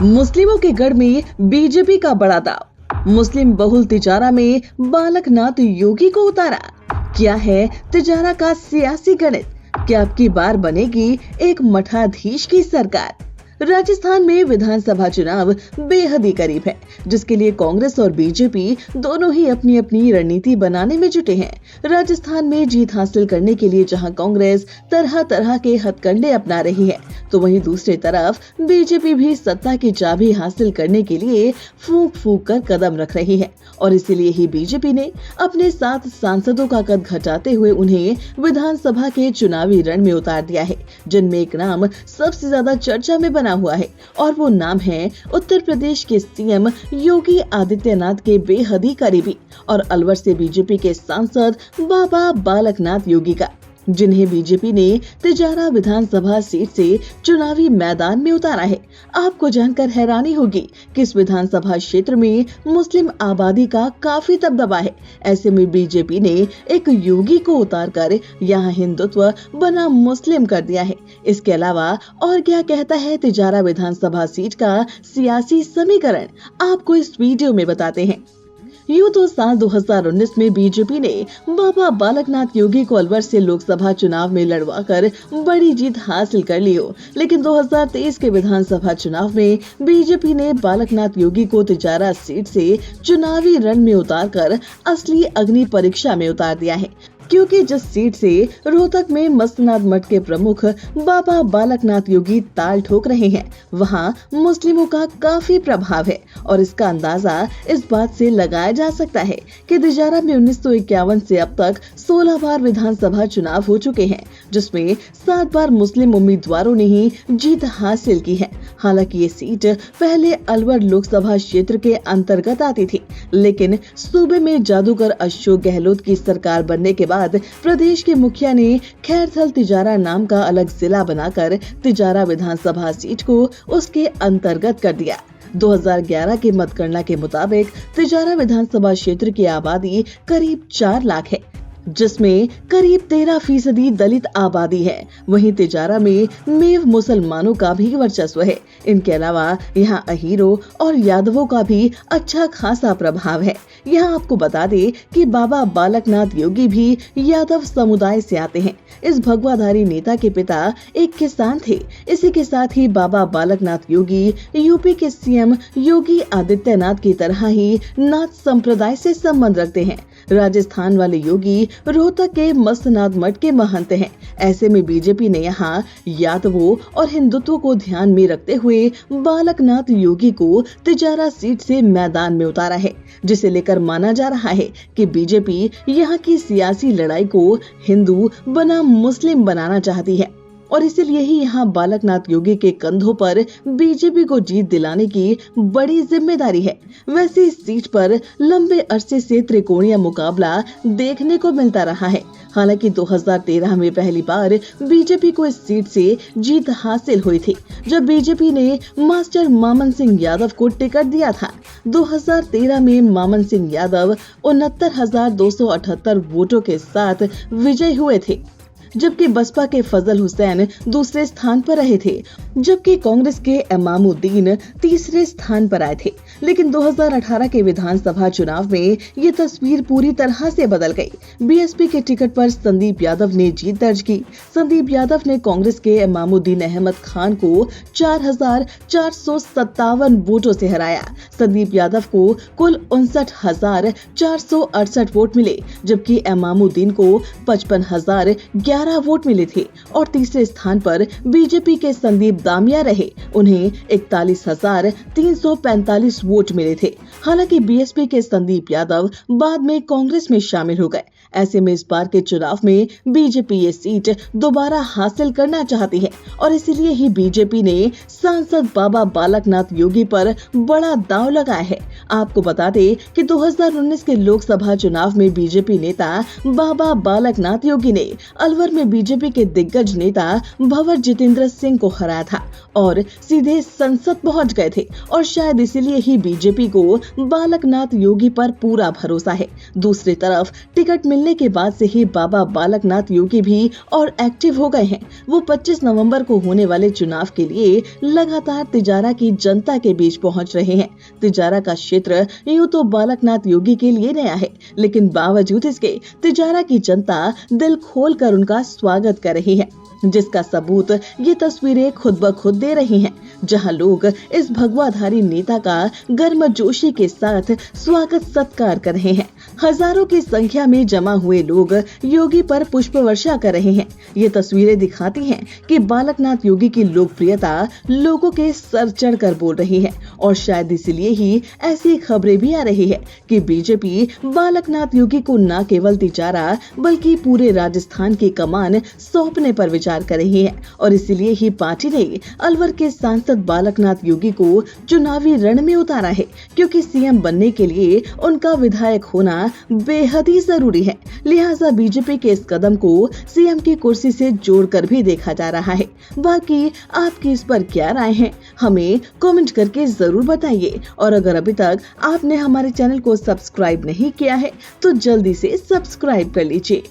मुस्लिमों के गढ़ में बीजेपी का बड़ा दाव। मुस्लिम बहुल तिजारा में बालकनाथ योगी को उतारा। क्या है तिजारा का सियासी गणित? क्या अब की बार बनेगी एक मठाधीश की सरकार? राजस्थान में विधानसभा चुनाव बेहद ही करीब है, जिसके लिए कांग्रेस और बीजेपी दोनों ही अपनी अपनी रणनीति बनाने में जुटे हैं। राजस्थान में जीत हासिल करने के लिए जहां कांग्रेस तरह तरह के हथकंडे अपना रही है, तो वहीं दूसरी तरफ बीजेपी भी सत्ता की चाबी हासिल करने के लिए फूंक फूंक कर कदम रख रही है। और इसीलिए ही बीजेपी ने अपने 7 सांसदों का कद घटाते हुए उन्हें विधानसभा के चुनावी रण में उतार दिया है, जिनमें एक नाम सबसे ज्यादा चर्चा में बना हुआ है और वो नाम है उत्तर प्रदेश के सीएम योगी आदित्यनाथ के बेहद ही करीबी और अलवर से बीजेपी के सांसद बाबा बालकनाथ योगी का, जिन्हें बीजेपी ने तिजारा विधानसभा सीट से चुनावी मैदान में उतारा है। आपको जानकर हैरानी होगी कि इस विधानसभा क्षेत्र में मुस्लिम आबादी का काफी दबदबा है। ऐसे में बीजेपी ने एक योगी को उतारकर यहाँ हिंदुत्व बना मुस्लिम कर दिया है। इसके अलावा और क्या कहता है तिजारा विधानसभा सीट का सियासी समीकरण, आपको इस वीडियो में बताते हैं। यूं तो साल 2019 में बीजेपी ने बाबा बालकनाथ योगी को अलवर से लोकसभा चुनाव में लड़वाकर बड़ी जीत हासिल कर ली हो, लेकिन 2023 के विधानसभा चुनाव में बीजेपी ने बालकनाथ योगी को तिजारा सीट से चुनावी रण में उतारकर असली अग्नि परीक्षा में उतार दिया है। क्योंकि जिस सीट से रोहतक में मस्तनाथ मठ के प्रमुख बाबा बालकनाथ योगी ताल ठोक रहे हैं, वहां मुस्लिमों का काफी प्रभाव है और इसका अंदाजा इस बात से लगाया जा सकता है कि तिजारा में 1951 से अब तक 16 बार विधानसभा चुनाव हो चुके हैं, जिसमें 7 बार मुस्लिम उम्मीदवारों ने ही जीत हासिल की है। हालांकि ये सीट पहले अलवर लोकसभा क्षेत्र के अंतर्गत आती थी, लेकिन सूबे में जादूगर अशोक गहलोत की सरकार बनने के बाद प्रदेश के मुखिया ने खैरथल तिजारा नाम का अलग जिला बनाकर तिजारा विधानसभा सीट को उसके अंतर्गत कर दिया। 2011 की मतगणना के मुताबिक तिजारा विधानसभा क्षेत्र की आबादी करीब 4 लाख है, जिसमें करीब 13% दलित आबादी है। वहीं तिजारा में मेव मुसलमानों का भी वर्चस्व है। इनके अलावा यहाँ अहीरों और यादवों का भी अच्छा खासा प्रभाव है। यहाँ आपको बता दे कि बाबा बालकनाथ योगी भी यादव समुदाय से आते हैं। इस भगवाधारी नेता के पिता एक किसान थे। इसी के साथ ही बाबा बालकनाथ योगी यूपी के सीएम योगी आदित्यनाथ की तरह ही नाथ संप्रदाय से संबंध रखते हैं। राजस्थान वाले योगी रोहतक के मस्तनाथ मठ के महंत हैं। ऐसे में बीजेपी ने यहाँ यादवों और हिंदुत्व को ध्यान में रखते हुए बालकनाथ योगी को तिजारा सीट से मैदान में उतारा है, जिसे लेकर माना जा रहा है कि बीजेपी यहाँ की सियासी लड़ाई को हिंदू बना मुस्लिम बनाना चाहती है और इसीलिए ही यहाँ बालकनाथ योगी के कंधों पर बीजेपी को जीत दिलाने की बड़ी जिम्मेदारी है। वैसे इस सीट पर लंबे अरसे से त्रिकोणीय मुकाबला देखने को मिलता रहा है। हालांकि 2013 में पहली बार बीजेपी को इस सीट से जीत हासिल हुई थी, जब बीजेपी ने मास्टर मामन सिंह यादव को टिकट दिया था। 2013 में मामन सिंह यादव 69,278 वोटों के साथ विजयी हुए थे, जबकि बसपा के फजल हुसैन दूसरे स्थान पर रहे थे, जबकि कांग्रेस के इमामुद्दीन तीसरे स्थान पर आए थे। लेकिन 2018 के विधानसभा चुनाव में ये तस्वीर पूरी तरह से बदल गई। बीएसपी के टिकट पर संदीप यादव ने जीत दर्ज की। संदीप यादव ने कांग्रेस के इमामुद्दीन अहमद खान को 4,457 वोटों से हराया। संदीप यादव को कुल 59,468 वोट मिले, जबकि इमामुद्दीन को 55,011 वोट मिले थे और तीसरे स्थान पर बीजेपी के संदीप दामिया रहे। उन्हें 41,345 वोट मिले थे। हालांकि बीएसपी के संदीप यादव बाद में कांग्रेस में शामिल हो गए। ऐसे में इस बार के चुनाव में बीजेपी ये सीट दोबारा हासिल करना चाहती है और इसीलिए ही बीजेपी ने सांसद बाबा बालकनाथ योगी पर बड़ा दांव लगाया है। आपको बता दें कि 2019 के लोकसभा चुनाव में बीजेपी नेता बाबा बालकनाथ योगी ने अलवर में बीजेपी के दिग्गज नेता भंवर जितेंद्र सिंह को हराया था और सीधे संसद पहुंच गए थे और शायद इसीलिए ही बीजेपी को बालकनाथ योगी पर पूरा भरोसा है। दूसरी तरफ टिकट मिलने के बाद से ही बाबा बालकनाथ योगी भी और एक्टिव हो गए हैं। वो 25 नवंबर को होने वाले चुनाव के लिए लगातार तिजारा की जनता के बीच पहुंच रहे हैं। तिजारा का क्षेत्र यूं तो बालकनाथ योगी के लिए नया है, लेकिन बावजूद इसके तिजारा की जनता दिल खोलकर उनका स्वागत कर रही है, जिसका सबूत ये तस्वीरें खुद ब खुद दे रही हैं, जहां लोग इस भगवाधारी नेता का गर्मजोशी के साथ स्वागत सत्कार कर रहे हैं। हजारों की संख्या में जमा हुए लोग योगी पर पुष्प वर्षा कर रहे हैं। ये तस्वीरें दिखाती हैं कि बालकनाथ योगी की लोकप्रियता लोगों के सर चढ़कर बोल रही है और शायद इसलिए ही ऐसी खबरें भी आ रही है कि बीजेपी बालकनाथ योगी को न केवल तिजारा बल्कि पूरे राजस्थान की कमान सौंपने पर विचार कर रही है और इसीलिए ही पार्टी ने अलवर के सांसद बालकनाथ योगी को चुनावी रण में उतारा है, क्योंकि सीएम बनने के लिए उनका विधायक होना बेहद ही जरूरी है। लिहाजा बीजेपी के इस कदम को सीएम की कुर्सी से जोड़कर भी देखा जा रहा है। बाकी आपकी इस पर क्या राय है, हमें कमेंट करके जरूर बताइए और अगर अभी तक आपने हमारे चैनल को सब्सक्राइब नहीं किया है तो जल्दी से सब्सक्राइब कर लीजिए।